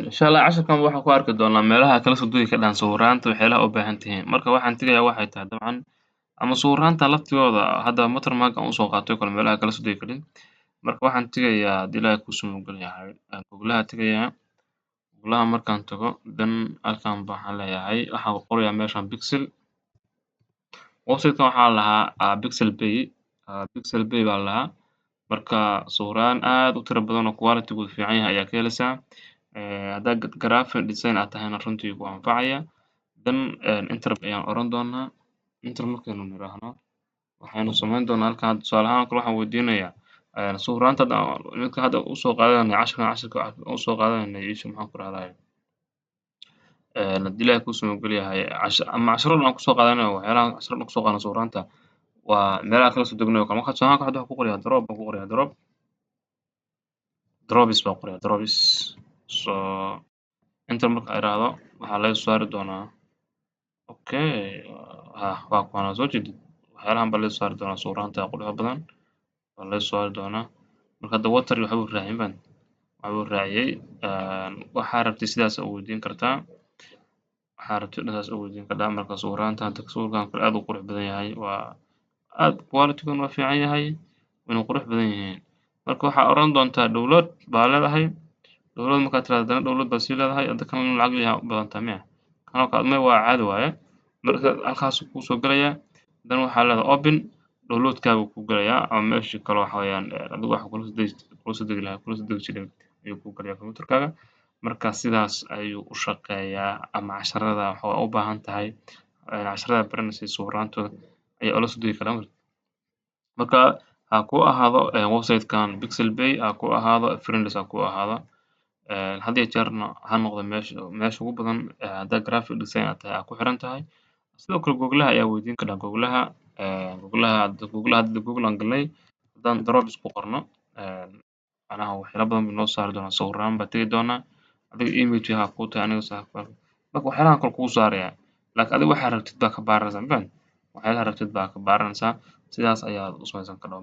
insha Allah casharkan waxaan ku arki doonaa meelaha kala soo dugi kadhaan sawiraanta waxyaalaha u baahan tihiin. Marka waxaan tegayaa waxay tahay dabcan ama sawiraanta laftigooda hadda watermark aan usoo qaatay oo kale meelaha kala soo dugi karin. Marka waxaan tegayaa haddii Ilaahay kuu sumogal yahay Google-ha tegayaa. Google-ha markaan tago dan halkan waxaan leeyahay waxaan ku qorayaa meeshan pixel. Website-kan waxaa la lahaa Pixel Pay. Pixel Pay baa la lahaa. Marka sawiraan aad u tiro badan oo quality-goodu fiican yahay ayaa ka helaysaa. Haddaad graphic design aad tahayna runtii ku anfacaya. Dan enter ayaan oran doonaa. Enter markaynu niraahno waxaynu samayn doonaa halkan tusaale ahaan kale waxaan weydiinayaa sawiraanta midka hadda u soo qaadanay casharka u soo qaadanay isha maxaan ku rahdaa haddii Ilaahay kuu sumogal yahay ama casharada aan ku soo qaadanay waxyaalaha casharada ku soo qaadanay sawiraanta waa meelaha kala soo degnayo kale marka tusaale ahaan waxaan ku qorayaa drop baan ku qorayaa drops baan qorayaa drops so enter marka ay raahdo waxaa laga soo saari doonaa okay waa kuwana soo jeedid waxyaalahan baa laga soo saari doonaa sawiraanta quruxda badan waa laga soo saari doonaa marka hadda water waxa uu raacin baan waxa uu raaciyay waxaa rabtay sidaas u weydiin kartaa waxaa rabtay sidaas u weydiin kartaa marka sawiraanta hadda sawirkan kale aad u qurux badan yahay waa aad quality-goodu waa fiican yahay wayna qurux badan yihiin marka waxaa oran doontaa download baa leedahay download markaad tiraahdo haddana download baa sii leedahay hadda kan lacag leeyahay u badan tahay miya kan oo kale waa caadi waaye marka halkaas kuu soo gelayaa dan waxaa leedahay open download-kaaga kuu gelayaa ama meeshii kale waxa weeyaan adigu waxa kula soo degi jiray ayuu kuu gelayaa computer-kaaga marka sidaas ayuu u shaqeeyaa ama casharada waxa u baahan tahay casharada baranaysa sawiraantooda ayaa ula soo degi karaa marka ha ku ahaado website-kan Pixel Pay ha ku ahaado friendly ha ku ahaado had iyo jeerna ha noqdo meesha ugu badan haddaad graphic design aad tahay ku xiran tahay sidoo kale Google-ha ayaa weydiin kartaa Google-ha Google aan galnay haddaan drops ku qorno macnaha waxyaalo badan buu noo saari doonaa sawiraan baa tegi doonaa adiga image ha kuu tahay aniga marka waxyaalahan kale kuu saaraya laakiin adiga waxaa rabtid baa ka baaranaysaa waxyaalaha rabtid baa ka baaranaysaa sidaas ayaad u samaysan kartaa